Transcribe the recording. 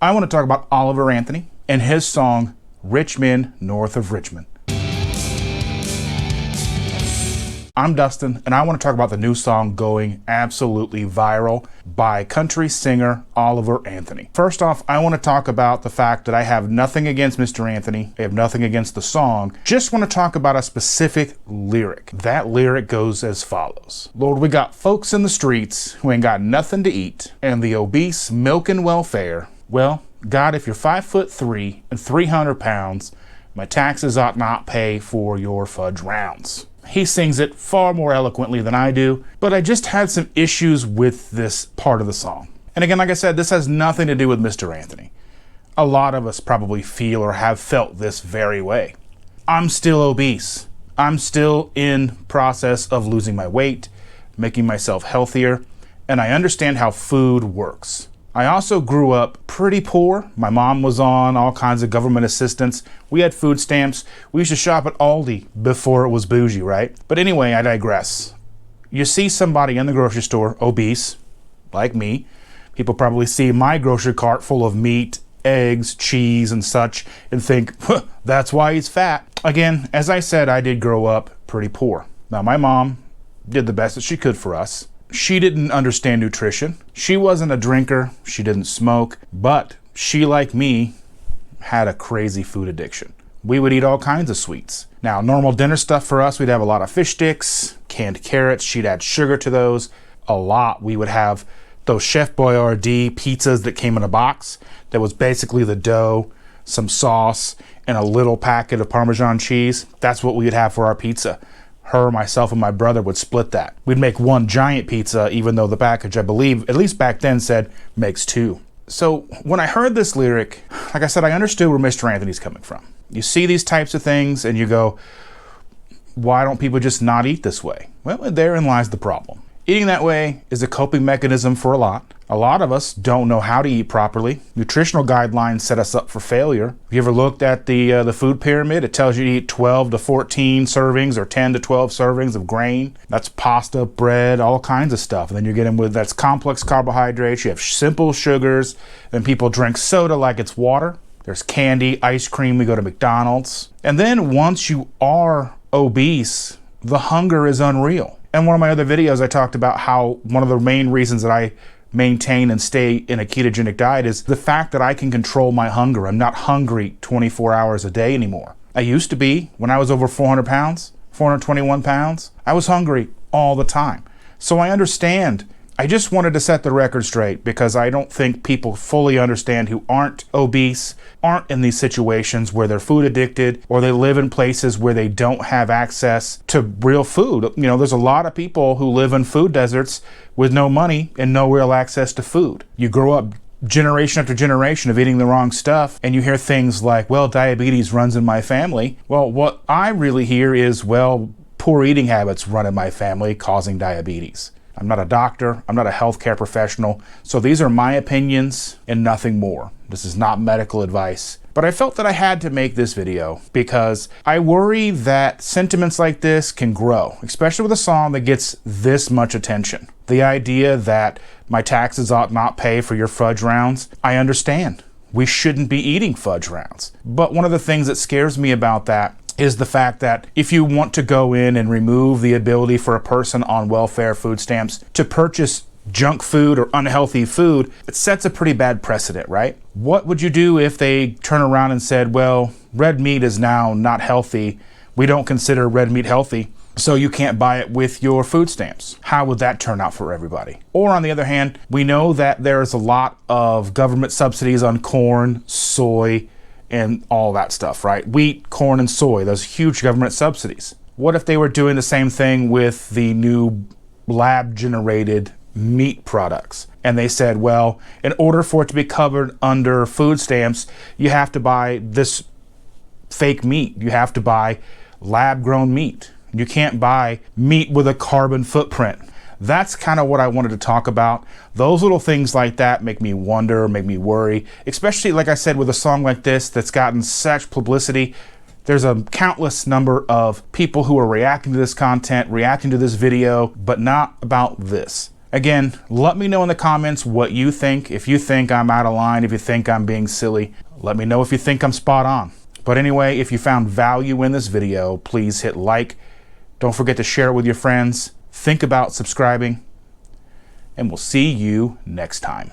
I want to talk about Oliver Anthony and his song, Men North of Richmond. I'm Dustin, and I want to talk about the new song going absolutely viral by country singer Oliver Anthony. First off, I want to talk about the fact that I have nothing against Mr. Anthony. I have nothing against the song. Just want to talk about a specific lyric. That lyric goes as follows. Lord, we got folks in the streets who ain't got nothing to eat, and the obese milkin welfare. Well, God, if you're 5'3" and 300 pounds, my taxes ought not pay for your fudge rounds. He sings it far more eloquently than I do, but I just had some issues with this part of the song. And again, like I said, this has nothing to do with Mr. Anthony. A lot of us probably feel or have felt this very way. I'm still obese. I'm still in process of losing my weight, making myself healthier, and I understand how food works. I also grew up pretty poor. My mom was on all kinds of government assistance. We had food stamps. We used to shop at Aldi before it was bougie, right? But anyway, I digress. You see somebody in the grocery store, obese, like me. People probably see my grocery cart full of meat, eggs, cheese, and such, and think, that's why he's fat. Again, as I said, I did grow up pretty poor. Now, my mom did the best that she could for us. She didn't understand nutrition. She wasn't a drinker. She didn't smoke. But she, like me, had a crazy food addiction. We would eat all kinds of sweets. Now, normal dinner stuff for us, we'd have a lot of fish sticks, canned carrots. She'd add sugar to those. A lot. We would have those Chef Boyardee pizzas that came in a box. That was basically the dough, some sauce, and a little packet of Parmesan cheese. That's what we would have for our pizza. Her, myself, and my brother would split that. We'd make one giant pizza, even though the package, I believe, at least back then, said makes two. So when I heard this lyric, like I said, I understood where Mr. Anthony's coming from. You see these types of things and you go, why don't people just not eat this way? Well, therein lies the problem. Eating that way is a coping mechanism for a lot. A lot of us don't know how to eat properly. Nutritional guidelines set us up for failure. Have you ever looked at the food pyramid? It tells you to eat 12 to 14 servings or 10 to 12 servings of grain. That's pasta, bread, all kinds of stuff. And then you get in with that's complex carbohydrates. You have simple sugars. Then people drink soda like it's water. There's candy, ice cream. We go to McDonald's. And then once you are obese, the hunger is unreal. In one of my other videos, I talked about how one of the main reasons that I maintain and stay in a ketogenic diet is the fact that I can control my hunger. I'm not hungry 24 hours a day anymore. I used to be, when I was over 400 pounds, 421 pounds, I was hungry all the time. So I understand. I just wanted to set the record straight because I don't think people fully understand who aren't obese, aren't in these situations where they're food addicted or they live in places where they don't have access to real food. You know, there's a lot of people who live in food deserts with no money and no real access to food. You grow up generation after generation of eating the wrong stuff and you hear things like, well, diabetes runs in my family. Well, what I really hear is, well, poor eating habits run in my family causing diabetes. I'm not a doctor, I'm not a healthcare professional, so these are my opinions and nothing more. This is not medical advice. But I felt that I had to make this video because I worry that sentiments like this can grow, especially with a song that gets this much attention. The idea that my taxes ought not pay for your fudge rounds, I understand. We shouldn't be eating fudge rounds. But one of the things that scares me about that is the fact that if you want to go in and remove the ability for a person on welfare food stamps to purchase junk food or unhealthy food, it sets a pretty bad precedent, right? What would you do if they turn around and said, well, red meat is now not healthy. We don't consider red meat healthy, so you can't buy it with your food stamps. How would that turn out for everybody? Or on the other hand, we know that there's a lot of government subsidies on corn, soy, and all that stuff, right? Wheat, corn, and soy, those huge government subsidies. What if they were doing the same thing with the new lab-generated meat products? And they said, well, in order for it to be covered under food stamps, you have to buy this fake meat. You have to buy lab-grown meat. You can't buy meat with a carbon footprint. That's kind of what I wanted to talk about. Those little things like that make me wonder, make me worry, especially, like I said, with a song like this that's gotten such publicity. There's a countless number of people who are reacting to this content, reacting to this video, but not about this. Again, let me know in the comments what you think. If you think I'm out of line, if you think I'm being silly, let me know if you think I'm spot on. But anyway, if you found value in this video, please hit like. Don't forget to share it with your friends. Think about subscribing, and we'll see you next time.